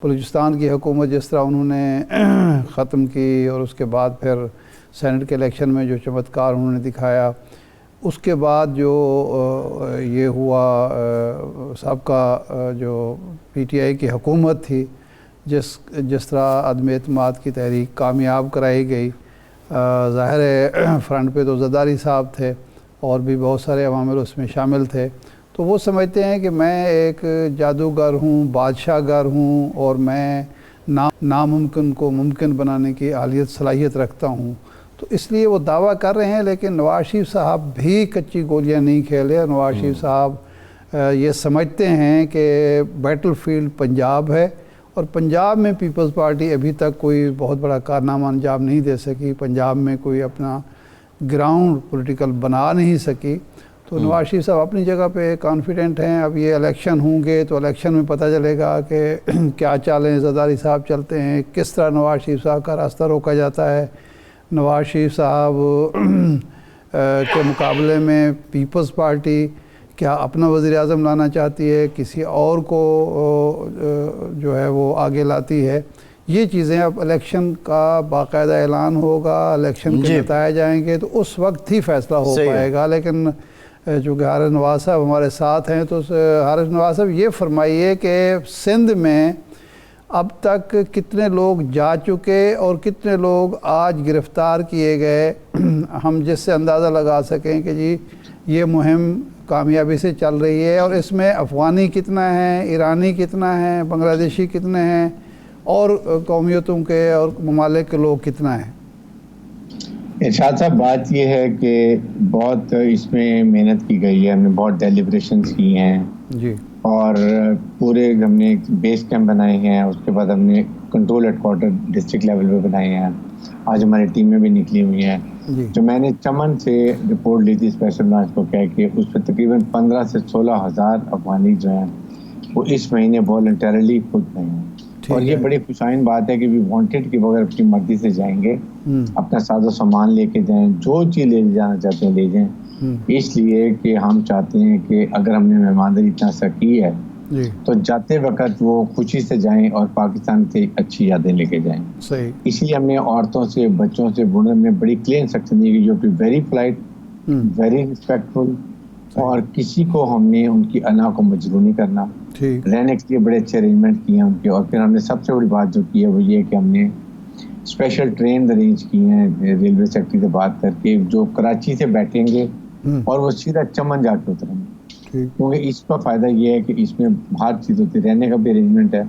بلوچستان کی حکومت جس طرح انہوں نے ختم کی اور اس کے بعد پھر سینٹ کے الیکشن میں جو چمتکار انہوں نے دکھایا، اس کے بعد جو یہ ہوا سابقہ جو پی ٹی آئی کی حکومت تھی، جس طرح عدم اعتماد کی تحریک کامیاب کرائی گئی، ظاہر ہے فرنٹ پہ تو زرداری صاحب تھے اور بھی بہت سارے عوامل اس میں شامل تھے، تو وہ سمجھتے ہیں کہ میں ایک جادوگر ہوں، بادشاہ گر ہوں اور میں ناممکن کو ممکن بنانے کی صلاحیت رکھتا ہوں، تو اس لیے وہ دعویٰ کر رہے ہیں۔ لیکن نواز شریف صاحب بھی کچی گولیاں نہیں کھیلے۔ نواز شریف صاحب یہ سمجھتے ہیں کہ بیٹل فیلڈ پنجاب ہے اور پنجاب میں پیپلز پارٹی ابھی تک کوئی بہت بڑا کارنامہ انجام نہیں دے سکی، پنجاب میں کوئی اپنا گراؤنڈ پولیٹیکل بنا نہیں سکی، تو نواز شریف صاحب اپنی جگہ پہ کانفیڈنٹ ہیں۔ اب یہ الیکشن ہوں گے تو الیکشن میں پتہ چلے گا کہ کیا چالیں زرداری صاحب چلتے ہیں، کس طرح نواز شریف صاحب کا راستہ روکا جاتا ہے۔ نواز شریف صاحب کے مقابلے میں پیپلز پارٹی کیا اپنا وزیر اعظم لانا چاہتی ہے، کسی اور کو جو ہے وہ آگے لاتی ہے، یہ چیزیں اب الیکشن کا باقاعدہ اعلان ہوگا، الیکشن کے بتائے جائیں گے تو اس وقت ہی فیصلہ ہو پائے گا۔ لیکن چونکہ حارث نواز صاحب ہمارے ساتھ ہیں تو حارث نواز صاحب یہ فرمائیے کہ سندھ میں اب تک کتنے لوگ جا چکے اور کتنے لوگ آج گرفتار کیے گئے، ہم جس سے اندازہ لگا سکیں کہ جی یہ مہم کامیابی سے چل رہی ہے، اور اس میں افغانی کتنا ہے، ایرانی کتنا ہے، بنگلہ دیشی کتنے ہیں، اور قومیتوں کے اور ممالک کے لوگ کتنا ہیں؟ ارشاد صاحب، بات یہ ہے کہ بہت اس میں محنت کی گئی ہے، ہم نے بہت ڈیلیبریشنز کی ہیں جی، اور پورے ہم نے بیس کیمپ بنائے ہیں، اس کے بعد ہم نے control headquarter district level پہ بنائے ہیں، آج ہماری ٹیمیں بھی نکلی ہوئی ہیں۔ جو میں نے چمن سے رپورٹ لی تھی اسپیشل برانچ کو کہہ کے، اس پہ تقریباً 15 سے 16 ہزار افغانی جو ہیں وہ اس مہینے والنٹریلی خود گئے ہیں، اور یہ بڑی خوشائن بات ہے کہ بھی وانٹڈ کے بغیر اپنی مرضی سے جائیں گے، اپنا ساز و سامان لے کے جائیں، جو چیز لے جانا چاہتے ہیں لے جائیں، اس لیے کہ ہم چاہتے ہیں کہ اگر ہم نے مہمانداری اتنا سا کی ہے تو جاتے وقت وہ خوشی سے جائیں اور پاکستان سے اچھی یادیں لے کے جائیں۔ اس لیے ہم نے عورتوں سے، بچوں سے، بوڑھوں میں بڑی کلین انسٹرکشن دی کہ you have to be very polite, very respectful, اور کسی کو ہم نے ان کی انا کو مجروح نہیں کرنا، رہنے کے لیے بڑے اچھے ارینجمنٹ کیے ہیں ان کے۔ اور پھر ہم نے سب سے بڑی بات جو کی ہے وہ یہ کہ ہم نے اسپیشل ٹرین ارینج کی ہیں ریلوے سیکٹری سے بات کر کے، جو کراچی سے بیٹھیں گے اور وہ سیدھا چمن جا کے اتریں گے، کیونکہ اس کا فائدہ یہ ہے کہ اس میں ہر چیز ہوتی ہے، رہنے کا بھی ارینجمنٹ ہے،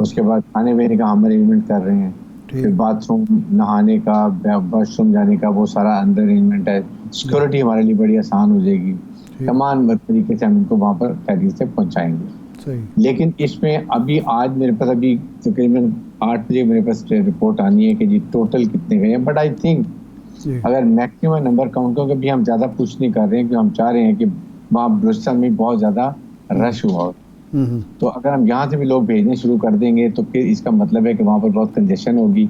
اس کے بعد کھانے پینے کا ہم ارینجمنٹ کر رہے ہیں، پھر باتھ روم، نہانے کا، واش روم جانے کا، وہ سارا اندر ارینجمنٹ ہے، سیکورٹی ہمارے لیے بڑی آسان ہو جائے گی، تمام طریقے سے ہم ان کو وہاں پر خیریت سے پہنچائیں گے۔ لیکن اس میں ابھی آج میرے پاس ابھی تقریباً 8 بجے میرے پاس رپورٹ آنی ہے کہ جی ٹوٹل کتنے گئے ہیں، بٹ آئی تھنک اگر میکسیمم نمبر کاؤنٹ کرو، بھی ہم زیادہ پوچھ نہیں کر رہے ہیں کہ ہم چاہ رہے ہیں کہ وہاں بلوچستان میں بہت زیادہ رش ہوا، تو اگر ہم یہاں سے بھی لوگ بھیجنے شروع کر دیں گے تو پھر اس کا مطلب ہے کہ وہاں پر بہت کنجیشن ہوگی،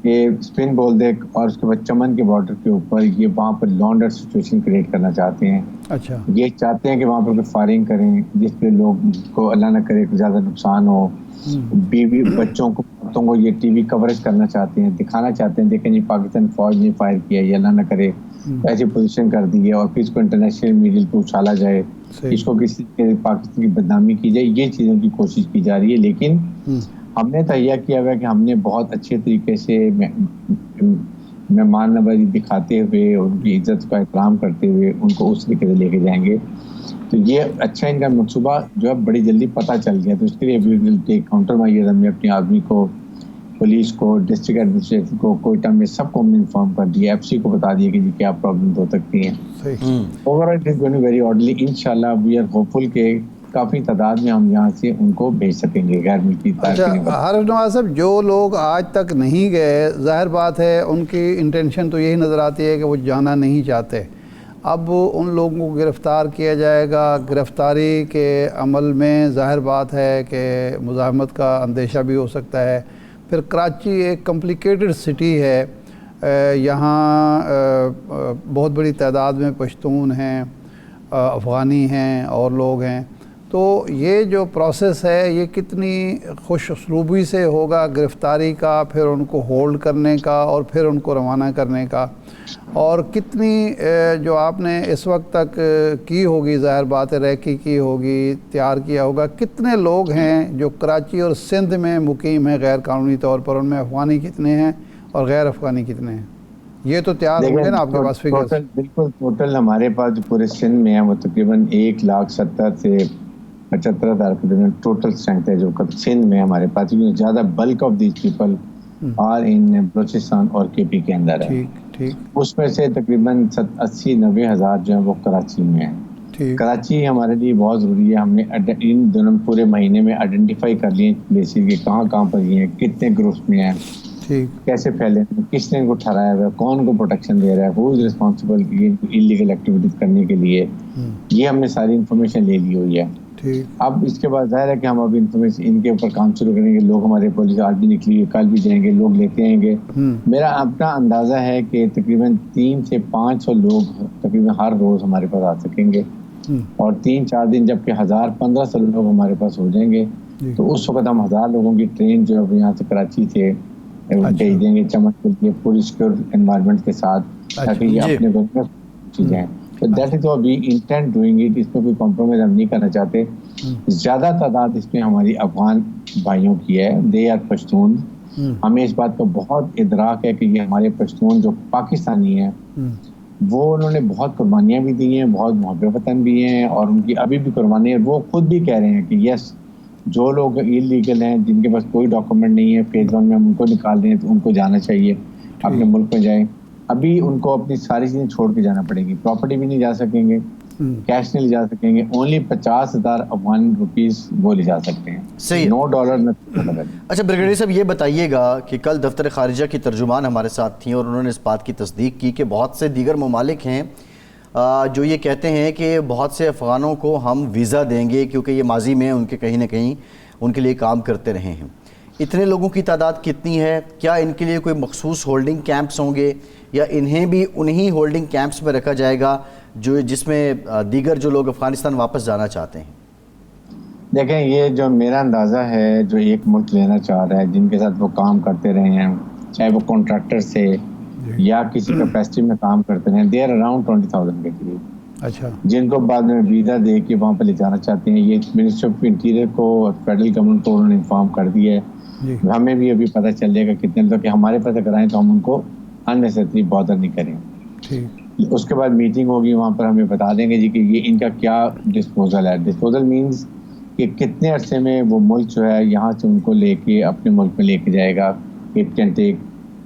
کہ اسپن بول دے، اور اس کے بعد چمن کے بارڈر کے اوپر یہ وہاں پر لانڈر سچویشن کریٹ کرنا چاہتے ہیں۔ یہ چاہتے ہیں کہ وہاں پر کوئی فائرنگ کریں جس پہ لوگ کو اللہ نہ کرے زیادہ نقصان ہو، بیوی بچوں کو یہ ٹی وی کوریج کرنا چاہتے ہیں، دکھانا چاہتے ہیں دیکھیں جی پاکستان فوج نے فائر کیا، یہ اللہ نہ کرے ایسی پوزیشن کر دی ہے، اور پھر اس کو انٹرنیشنل میڈیا پہ اچھالا جائے، اس کو کسی پاکستان کی بدنامی کی جائے، یہ چیزوں کی کوشش کی جا رہی ہے۔ لیکن ہم نے تہیہ کیا ہوا ہے کہ ہم نے بہت اچھے طریقے سے مہمان نوازی دکھاتے ہوئے، ان کی عزت کا احترام کرتے ہوئے ان کو اس طریقے سے لے کے جائیں گے، تو یہ اچھا ان کا منصوبہ جو ہے بڑی جلدی پتہ چل گیا، تو اس کے لیے کاؤنٹر مائر ہم نے اپنی آدمی کو، پولیس کو، ڈسٹرکٹ ایڈمنسٹریٹر کو، کوئٹہ میں سب کو ہم نے انفارم کر دیا، ایف سی کو بتا دیا کہ جی کیا پرابلم ہو سکتی ہیں۔ Over all it is going very orderly, انشاءاللہ وی آر ہوپ فل کہ کافی تعداد میں ہم یہاں سے ان کو بھیج سکیں گے غیر ملکی تارکین۔ حارث نواز صاحب، جو لوگ آج تک نہیں گئے، ظاہر بات ہے ان کی انٹینشن تو یہی نظر آتی ہے کہ وہ جانا نہیں چاہتے، اب ان لوگوں کو گرفتار کیا جائے گا، گرفتاری کے عمل میں ظاہر بات ہے کہ مزاحمت کا اندیشہ بھی ہو سکتا ہے۔ پھر کراچی ایک کمپلیکیٹڈ سٹی ہے، یہاں بہت بڑی تعداد میں پشتون ہیں، افغانی ہیں اور لوگ ہیں، تو یہ جو پروسیس ہے یہ کتنی خوش اسلوبی سے ہوگا گرفتاری کا، پھر ان کو ہولڈ کرنے کا اور پھر ان کو روانہ کرنے کا، اور کتنی جو آپ نے اس وقت تک کی ہوگی، ظاہر بات ہے ریکی کی ہوگی، تیار کیا ہوگا، کتنے لوگ ہیں جو کراچی اور سندھ میں مقیم ہیں غیر قانونی طور پر، ان میں افغانی کتنے ہیں اور غیر افغانی کتنے ہیں؟ یہ تو تیار ہوں گے نا آپ کے پاس فگرز؟ بالکل ٹوٹل ہمارے پاس جو پورے سندھ میں ہے وہ تقریباً 1,70,000 سے 75,000 کے درمیان ٹوٹل اسٹرینتھ ہے جو سندھ میں ہمارے پاس، زیادہ bulk of these people are in Balochistan اور کے پی کے اندر ہے۔ اس میں سے تقریباً 80-90 ہزار جو ہیں وہ کراچی میں ہیں۔ کراچی ہمارے لیے بہت ضروری ہے، ہم نے ان دونوں پورے مہینے میں آئیڈینٹیفائی کر لیے پلیسز کہ کہاں پر یہ ہیں، کتنے گروپس میں ہیں، کیسے پھیلے ہیں، کس نے ان کو ٹھہرایا ہوا ہے، کون کو پروٹیکشن دے رہا ہے، ہو از ریسپانسبل انلیگل ایکٹیویٹیز کرنے کے لیے، یہ ہم نے ساری انفارمیشن لے لی ہوئی ہے۔ اب اس کے بعد ظاہر ہے کہ ہم ابھی انفارمیشن ان کے اوپر کام شروع کریں گے، لوگ ہمارے پولیس آج بھی نکلی، کل بھی جائیں گے، لوگ لیتے آئیں گے۔ میرا اپنا اندازہ ہے کہ تقریباً 300 سے 500 لوگ تقریباً ہر روز ہمارے پاس آ سکیں گے، اور 3-4 دن جبکہ 1000-1500 لوگ ہمارے پاس ہو جائیں گے، تو اس وقت ہم 1000 لوگوں کی ٹرین جو ہے یہاں سے کراچی سے بھیج دیں گے چمن کے لیے پوری سیکیور انوائرمنٹ کے ساتھ، تاکہ یہ اپنے گھر میں پہنچ جائیں۔ That is we intend doing it, اس میں کوئی کمپرومائز ہم نہیں کرنا چاہتے۔ زیادہ تعداد اس میں ہماری افغان بھائیوں کی ہے، دے آر پشتون۔ ہمیں اس بات کا بہت ادراک ہے کہ یہ ہمارے پشتون جو پاکستانی ہیں وہ انہوں نے بہت قربانیاں بھی دی ہیں، بہت محب وطن بھی ہیں، اور ان کی ابھی بھی قربانیاں، وہ خود بھی کہہ رہے ہیں کہ یس جو لوگ انلیگل ہیں، جن کے پاس کوئی ڈاکومنٹ نہیں ہے، فیز 1 میں ہم ان کو نکال دیں تو ان کو جانا چاہیے، اپنے ملک میں جائیں۔ ابھی ان کو اپنی ساری چیزیں چھوڑ کے جانا پڑے گی، پراپرٹی بھی نہیں جا سکیں گے، کیش نہیں لے جا سکیں گے، اونلی 50,000 افغان روپیز وہ لے جا سکتے ہیں، صحیح، $9 اچھا بریگیڈیئر صاحب یہ بتائیے گا کہ کل دفتر خارجہ کی ترجمان ہمارے ساتھ تھیں اور انہوں نے اس بات کی تصدیق کی کہ بہت سے دیگر ممالک ہیں جو یہ کہتے ہیں کہ بہت سے افغانوں کو ہم ویزا دیں گے کیونکہ یہ ماضی میں ان کے کہیں نہ کہیں ان کے لیے کام کرتے رہے ہیں۔ اتنے لوگوں کی تعداد کتنی ہے؟ کیا ان کے لیے کوئی مخصوص ہولڈنگ کیمپس ہوں گے یا انہیں بھی انہی ہولڈنگ کیمپس میں رکھا جائے گا جس میں دیگر جو لوگ افغانستان واپس جانا چاہتے ہیں؟ دیکھیں یہ جو میرا اندازہ ہے، جو ایک ملک لینا چاہ رہا ہے، جن کے ساتھ وہ کام کرتے رہے ہیں، چاہے وہ کانٹریکٹر سے یا کسی کیپیسٹی میں کام کرتے رہے ہیں، دے آر اراؤنڈ 20,000 کے قریب، اچھا، جن کو بعد میں ویزا دے کے وہاں پہ لے جانا چاہتے ہیں۔ یہ منسٹر آف انٹیریئر کو، فیڈرل گورنمنٹ کو انہوں نے انفارم کر دیا ہے، ہمیں بھی ابھی پتہ چل جائے گا کتنے لوگ کہ ہمارے پاس اگر آئیں تو ہم ان کو اننیسیسری بادر نہیں کریں۔ اس کے بعد میٹنگ ہوگی، وہاں پر ہمیں بتا دیں گے جی کہ یہ ان کا کیا ڈسپوزل ہے۔ ڈسپوزل مینز کہ کتنے عرصے میں وہ ملک جو ہے یہاں سے ان کو لے کے اپنے ملک میں لے کے جائے گا، it can take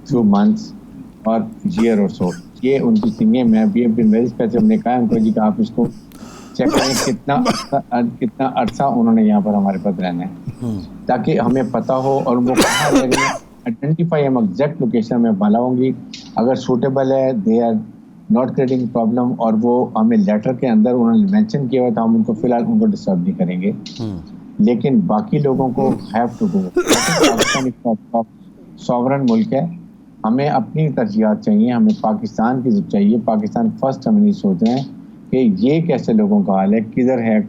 few months or year or so. یہ ان کی سنگیں میں بھی ہم نے کہا ان کو جی کہ آپ اس کو چیک کریں کتنا عرصہ انہوں نے یہاں پر ہمارے پاس رہنا ہے، تاکہ ہمیں پتہ ہو اور وہ کہاں رہ رہے ہیں، آئیڈینٹیفائی ہم ایگزیکٹ لوکیشن میں بناؤں گی، اگر سوٹیبل ہے، they are not creating problem, اور وہ ہمیں لیٹر کے اندر انہوں نے مینشن کیا ہوا تو ہم ان کو فی الحال ان کو ڈسٹرب نہیں کریں گے، لیکن باقی لوگوں کو ہیو ٹو گو۔ پاکستان ایک سوورن ملک ہے، ہمیں اپنی ترجیحات چاہیے، ہمیں پاکستان کی چاہیے، پاکستان فرسٹ ہم نہیں سوچ رہے ہیں کہ یہ کیسے لوگوں کا حال ہے، کدھر ہے۔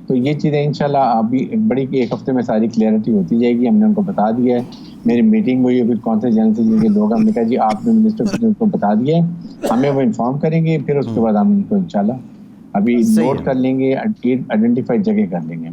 تو یہ چیزیں انشاءاللہ ابھی بڑی ایک ہفتے میں ساری کلیئرٹی ہوتی جائے گی۔ ہم نے ان کو بتا دیا ہے، میری میٹنگ ہوئی ہے پھر کون سے جنرل سے جن کے لوگ، ہم نے کہا جی آپ نے منسٹر کو بتا دیا ہے، ہمیں وہ انفارم کریں گے، پھر اس کے بعد ہم ان کو انشاءاللہ ابھی نوٹ کر لیں گے، آئیڈینٹیفائی جگہ کر لیں گے۔